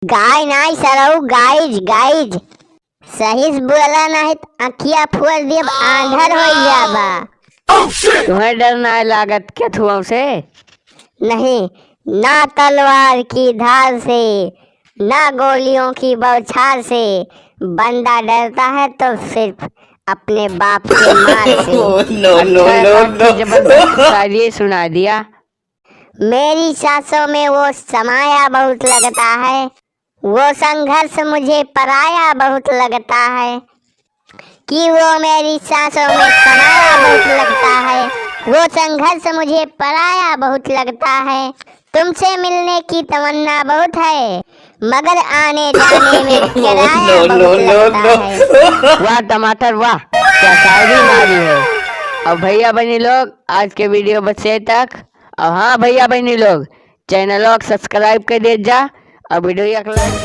गाय नाही सरऊ, guys guys. सही से बोला नहीं तो अखिया फोड़ दिए, आंधर हो जाबा। तुम्हें डर ना लागत क्या थुआ से? नहीं, ना तलवार की धार से, ना गोलियों की बौछार से। बंदा डरता है तो सिर्फ अपने बाप के मार से। अच्छा जबरदस्त शायरी सुना दिया। मेरी सांसों में वो समाया बहुत लगता है, वो संघर्ष मुझे पराया बहुत लगता है। कि वो मेरी सांसों में समाया बहुत लगता है, वो संघर्ष मुझे पराया बहुत लगता है। तुमसे मिलने की तमन्ना बहुत है, मगर आने जाने में किराया बहुत लगता है। वाह टमाटर वाह, क्या शायरी मारी है। अब भैया बहनी लोग आज के वीडियो बस ये तक। अब हाँ भैया बहनी लोग, चैनल को सब्सक्राइब कर दे जा और वीडियो को लाइक